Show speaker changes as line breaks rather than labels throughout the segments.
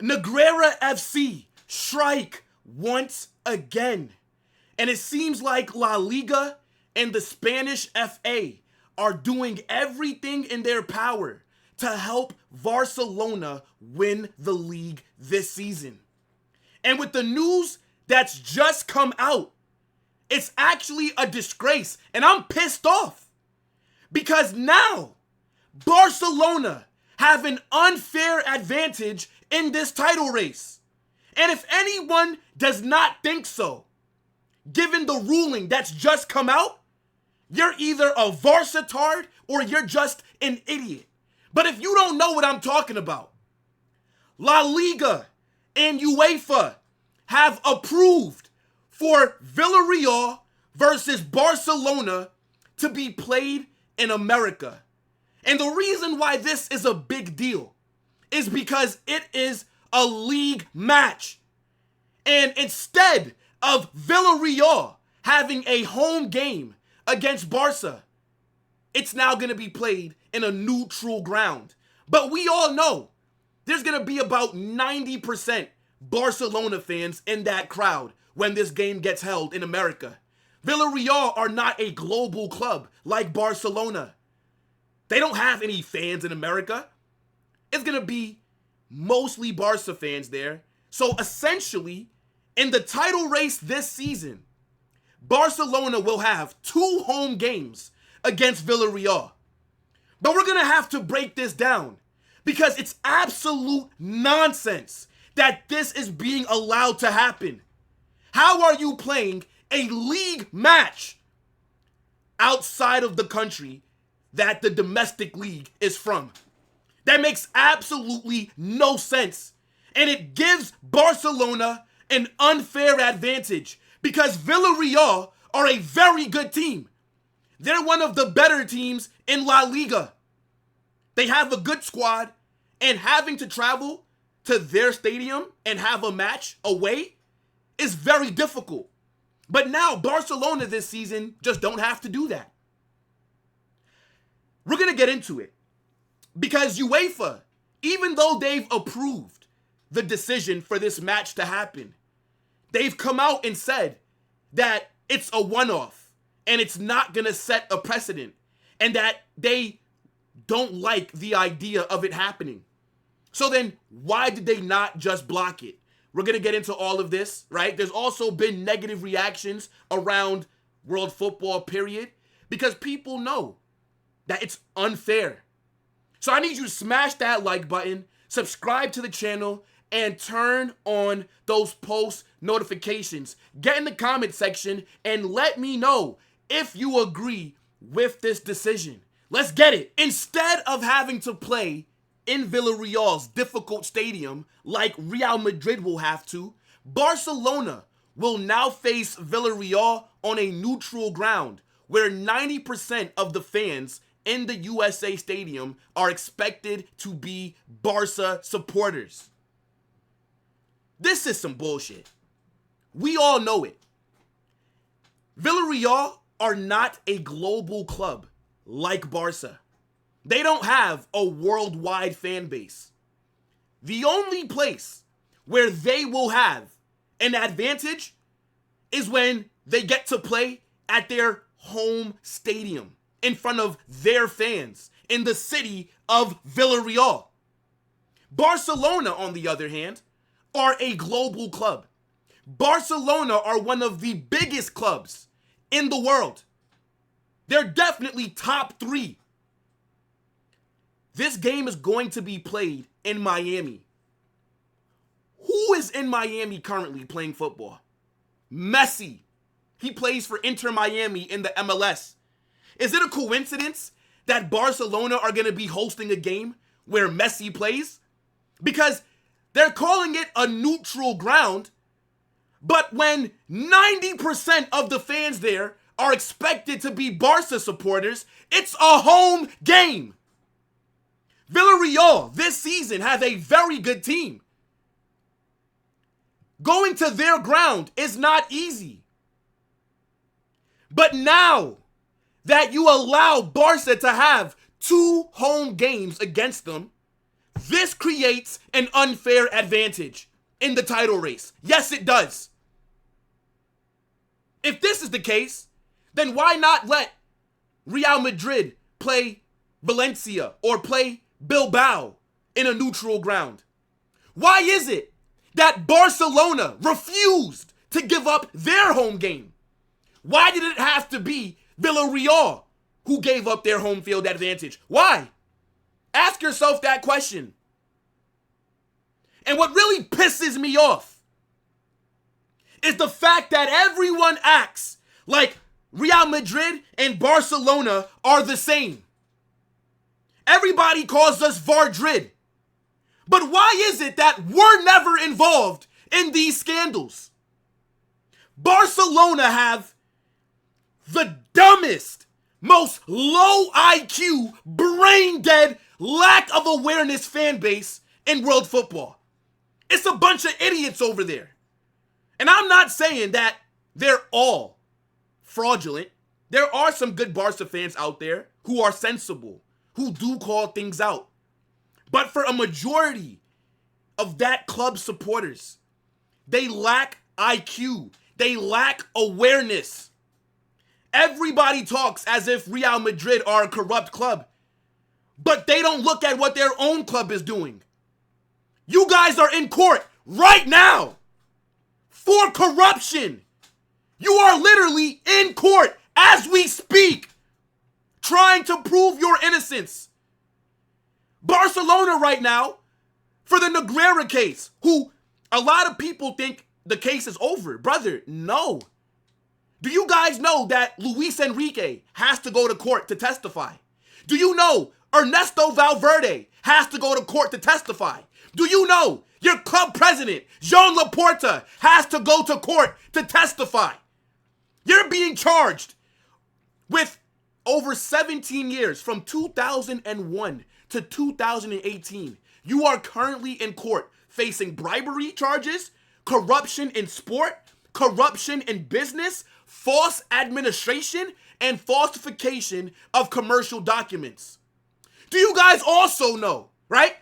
Negrera FC strike once again. And it seems like La Liga and the Spanish FA are doing everything in their power to help Barcelona win the league this season. And with the news that's just come out, it's actually a disgrace. And I'm pissed off because now Barcelona have an unfair advantage in this title race. And if anyone does not think so, given the ruling that's just come out, you're either a varsitard or you're just an idiot. But if you don't know what I'm talking about, La Liga and UEFA have approved for Villarreal versus Barcelona to be played in America. And the reason why this is a big deal is because it is a league match. And instead of Villarreal having a home game against Barca, it's now going to be played in a neutral ground. But we all know there's going to be about 90% Barcelona fans in that crowd when this game gets held in America. Villarreal are not a global club like Barcelona. They don't have any fans in America. It's going to be mostly Barca fans there. So essentially, in the title race this season, Barcelona will have 2 home games against Villarreal. But we're going to have to break this down because it's absolute nonsense that this is being allowed to happen. How are you playing a league match outside of the country that the domestic league is from? That makes absolutely no sense. And it gives Barcelona an unfair advantage because Villarreal are a very good team. They're one of the better teams in La Liga. They have a good squad, and having to travel to their stadium and have a match away is very difficult. But now Barcelona this season just don't have to do that. We're going to get into it because UEFA, even though they've approved the decision for this match to happen, they've come out and said that it's a one-off and it's not going to set a precedent and that they don't like the idea of it happening. So then why did they not just block it? We're going to get into all of this, right? There's also been negative reactions around world football, period, because people know that it's unfair. So I need you to smash that like button, subscribe to the channel, and turn on those post notifications. Get in the comment section and let me know if you agree with this decision. Let's get it. Instead of having to play in Villarreal's difficult stadium like Real Madrid will have to, Barcelona will now face Villarreal on a neutral ground where 90% of the fans in the USA stadium are expected to be Barca supporters. This is some bullshit. We all know it. Villarreal are not a global club like Barca. They don't have a worldwide fan base. The only place where they will have an advantage is when they get to play at their home stadium in front of their fans in the city of Villarreal. Barcelona, on the other hand, are a global club. Barcelona are one of the biggest clubs in the world. They're definitely top 3. This game is going to be played in Miami. Who is in Miami currently playing football? Messi. He plays for Inter Miami in the MLS. Is it a coincidence that Barcelona are going to be hosting a game where Messi plays? Because they're calling it a neutral ground, but when 90% of the fans there are expected to be Barca supporters, it's a home game. Villarreal this season has a very good team. Going to their ground is not easy. But now that you allow Barca to have 2 home games against them, This creates an unfair advantage in the title race. Yes, it does. If this is the case, then why not let Real Madrid play Valencia or play Bilbao in a neutral ground? Why is it that Barcelona refused to give up their home game? Why did it have to be Villarreal who gave up their home field advantage? Why? Ask yourself that question. And what really pisses me off is the fact that everyone acts like Real Madrid and Barcelona are the same. Everybody calls us Vardrid. But why is it that we're never involved in these scandals? Barcelona have the dumbest, most low IQ, brain dead, lack of awareness fan base in world football. It's a bunch of idiots over there. And I'm not saying that they're all fraudulent. There are some good Barca fans out there who are sensible, who do call things out. But for a majority of that club's supporters, they lack IQ. They lack awareness. Everybody talks as if Real Madrid are a corrupt club, but they don't look at what their own club is doing. You guys are in court right now for corruption. You are literally in court as we speak, trying to prove your innocence. Barcelona right now, for the Negreira case, who a lot of people think the case is over. Brother, no. Do you guys know that Luis Enrique has to go to court to testify? Do you know Ernesto Valverde has to go to court to testify? Do you know your club president, Joan Laporta, has to go to court to testify? You're being charged with over 17 years, from 2001 to 2018. You are currently in court facing bribery charges, corruption in sport, corruption in business, false administration, and falsification of commercial documents. Do you guys also know, right?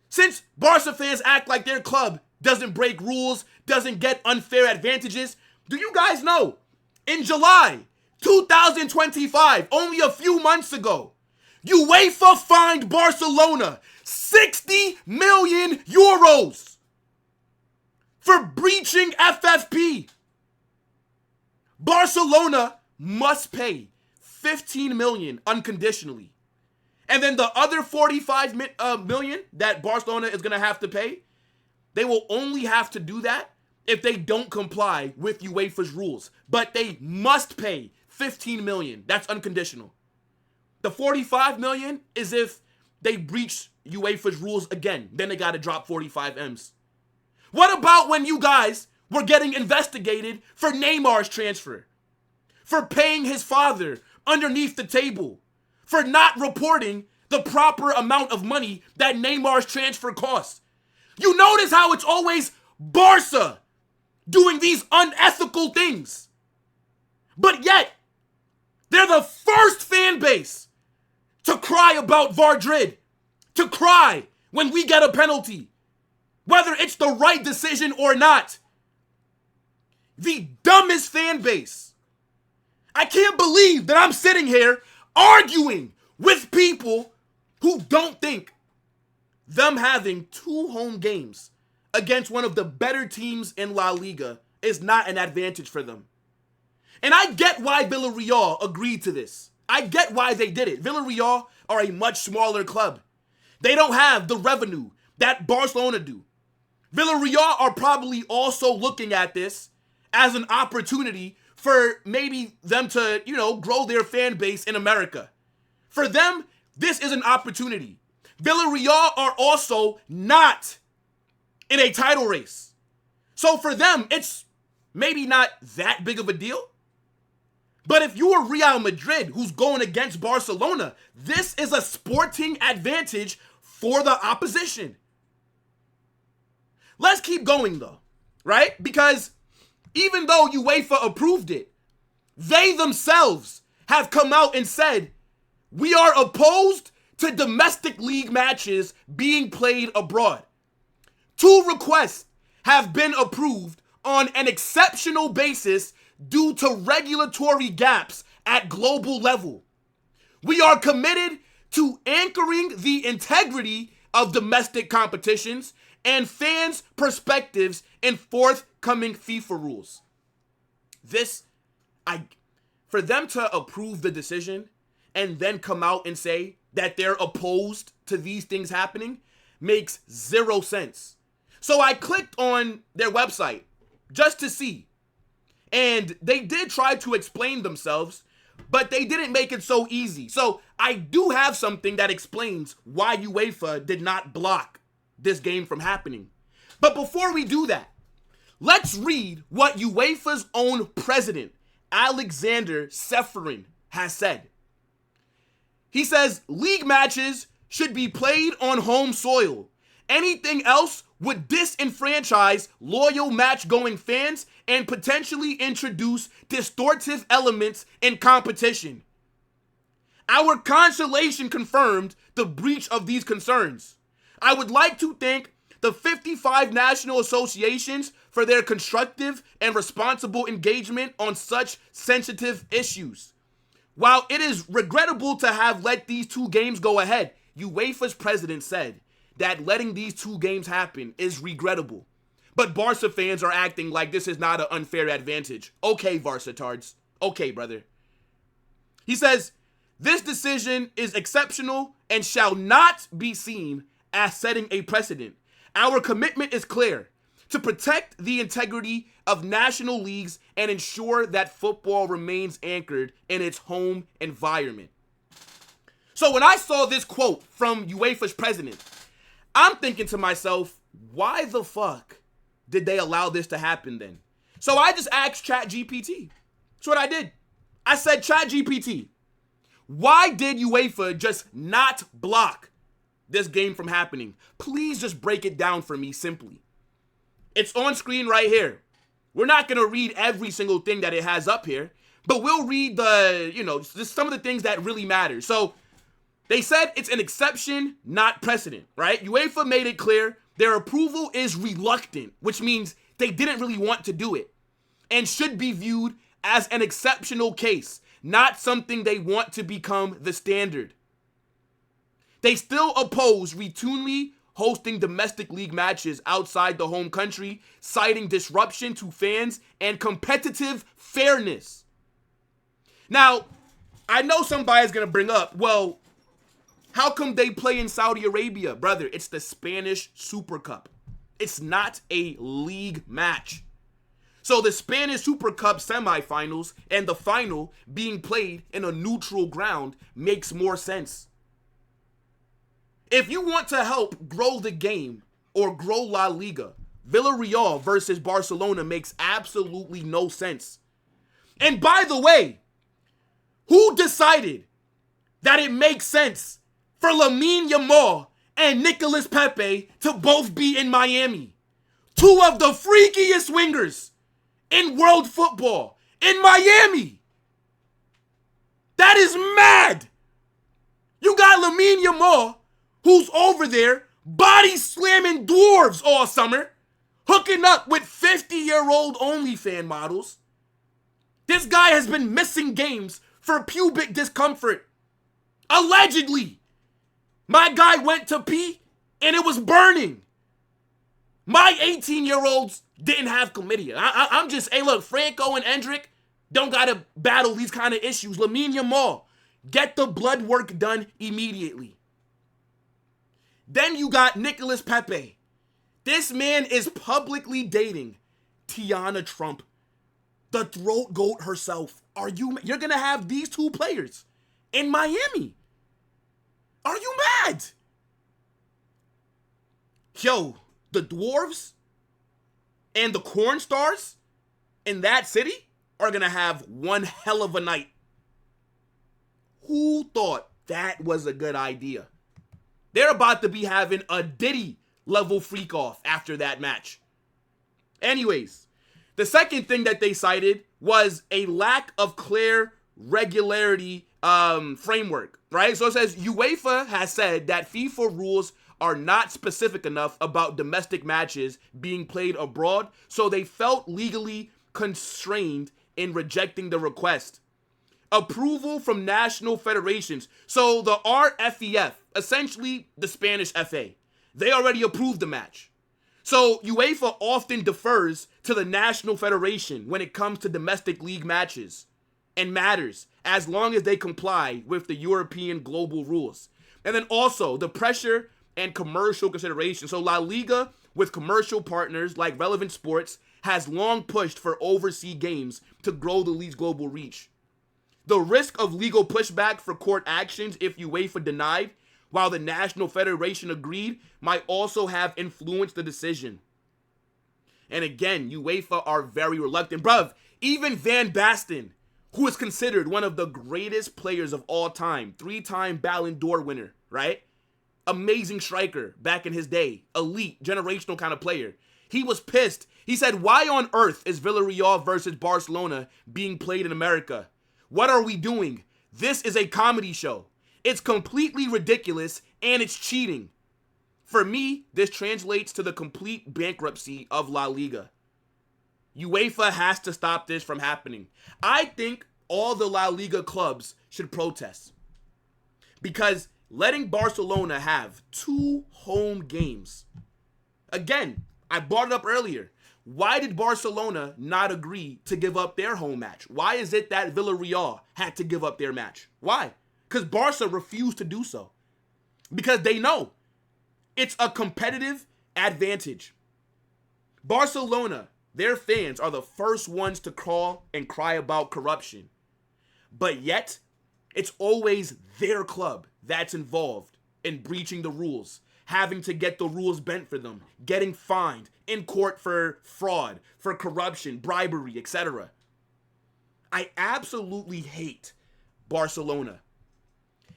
Since Barca fans act like their club doesn't break rules, doesn't get unfair advantages, do you guys know in July 2025, only a few months ago, UEFA fined Barcelona 60 million euros for breaching FFP. Barcelona must pay 15 million unconditionally. And then the other 45 million that Barcelona is going to have to pay, they will only have to do that if they don't comply with UEFA's rules. But they must pay 15 million. That's unconditional. The 45 million is if they breach UEFA's rules again. Then they got to drop 45 M's. What about when you guys were getting investigated for Neymar's transfer? For paying his father underneath the table? For not reporting the proper amount of money that Neymar's transfer costs? You notice how it's always Barca doing these unethical things. But yet, they're the first fan base to cry about Vardrid, to cry when we get a penalty, whether it's the right decision or not. The dumbest fan base. I can't believe that I'm sitting here arguing with people who don't think them having 2 home games against one of the better teams in La Liga is not an advantage for them. And I get why Villarreal agreed to this. I get why they did it. Villarreal are a much smaller club. They don't have the revenue that Barcelona do. Villarreal are probably also looking at this as an opportunity for maybe them to, grow their fan base in America. For them, this is an opportunity. Villarreal are also not in a title race. So for them, it's maybe not that big of a deal. But if you are Real Madrid, who's going against Barcelona, this is a sporting advantage for the opposition. Let's keep going though, right? Because even though UEFA approved it, they themselves have come out and said, we are opposed to domestic league matches being played abroad. 2 requests have been approved on an exceptional basis due to regulatory gaps at global level. We are committed to anchoring the integrity of domestic competitions and fans' perspectives in forthcoming FIFA rules. For them to approve the decision and then come out and say that they're opposed to these things happening makes 0 sense. So I clicked on their website just to see. And they did try to explain themselves, but they didn't make it so easy. So I do have something that explains why UEFA did not block this game from happening. But before we do that, let's read what UEFA's own president, Alexander Seferin, has said. He says, league matches should be played on home soil. Anything else would disenfranchise loyal match-going fans and potentially introduce distortive elements in competition. Our consultation confirmed the breach of these concerns. I would like to thank the 55 national associations for their constructive and responsible engagement on such sensitive issues. While it is regrettable to have let these 2 games go ahead, UEFA's president said that letting these 2 games happen is regrettable. But Barca fans are acting like this is not an unfair advantage. Okay, Barca-tards. Okay, brother. He says, this decision is exceptional and shall not be seen as setting a precedent. Our commitment is clear: to protect the integrity of national leagues and ensure that football remains anchored in its home environment. So when I saw this quote from UEFA's president, I'm thinking to myself, why the fuck did they allow this to happen then? So I just asked ChatGPT. That's what I did. I said, ChatGPT, why did UEFA just not block this game from happening? Please just break it down for me simply. It's on screen right here. We're not going to read every single thing that it has up here, but we'll read just some of the things that really matter. So they said it's an exception, not precedent, right? UEFA made it clear their approval is reluctant, which means they didn't really want to do it, and should be viewed as an exceptional case, not something they want to become the standard. They still oppose routinely hosting domestic league matches outside the home country, citing disruption to fans and competitive fairness. Now, I know somebody's going to bring up, well, how come they play in Saudi Arabia? Brother, it's the Spanish Super Cup. It's not a league match. So the Spanish Super Cup semifinals and the final being played in a neutral ground makes more sense. If you want to help grow the game or grow La Liga, Villarreal versus Barcelona makes absolutely no sense. And by the way, who decided that it makes sense for Lamine Yamal and Nicolas Pepe to both be in Miami? 2 of the freakiest wingers in world football in Miami. That is mad. You got Lamine Yamal, who's over there body slamming dwarves all summer, hooking up with 50-year-old OnlyFans models. This guy has been missing games for pubic discomfort. Allegedly. My guy went to pee and it was burning. My 18-year-olds didn't have chlamydia. I'm just, hey, look, Franco and Endrick don't got to battle these kind of issues. Lamine Yamal, get the blood work done immediately. Then you got Nicolas Pepe. This man is publicly dating Tiana Trump, the throat goat herself. You're going to have these 2 players in Miami? Are you mad? Yo, the Dwarves and the Corn Stars in that city are going to have one hell of a night. Who thought that was a good idea? They're about to be having a Diddy level freak off after that match. Anyways, the second thing that they cited was a lack of clear regularity framework, right? So it says UEFA has said that FIFA rules are not specific enough about domestic matches being played abroad, so they felt legally constrained in rejecting the request. Approval from national federations. So the RFEF, essentially the Spanish FA, they already approved the match. So UEFA often defers to the national federation when it comes to domestic league matches and matters, as long as they comply with the European global rules. And then also the pressure and commercial consideration. So La Liga, with commercial partners like Relevant Sports, has long pushed for overseas games to grow the league's global reach. The risk of legal pushback for court actions if UEFA denied, while the National Federation agreed, might also have influenced the decision. And again, UEFA are very reluctant. Bruv, even Van Basten, who is considered one of the greatest players of all time, 3-time Ballon d'Or winner, right? Amazing striker back in his day, elite, generational kind of player. He was pissed. He said, why on earth is Villarreal versus Barcelona being played in America? What are we doing? This is a comedy show. It's completely ridiculous and it's cheating. For me, this translates to the complete bankruptcy of La Liga. UEFA has to stop this from happening. I think all the La Liga clubs should protest, because letting Barcelona have 2 home games. Again, I brought it up earlier. Why did Barcelona not agree to give up their home match? Why is it that Villarreal had to give up their match? Why? Because Barca refused to do so. Because they know it's a competitive advantage. Barcelona, their fans are the first ones to crawl and cry about corruption. But yet, it's always their club that's involved in breaching the rules, having to get the rules bent for them, getting fined, in court for fraud, for corruption, bribery, etc. I absolutely hate Barcelona.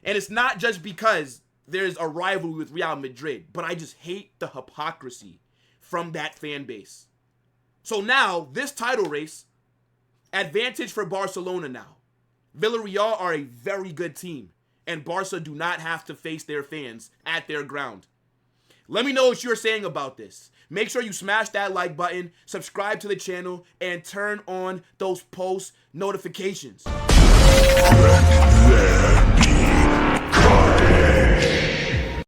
And it's not just because there's a rivalry with Real Madrid, but I just hate the hypocrisy from that fan base. So now, this title race, advantage for Barcelona now. Villarreal are a very good team, and Barca do not have to face their fans at their ground. Let me know what you're saying about this. Make sure you smash that like button, subscribe to the channel, and turn on those post notifications.
Let there be carnage.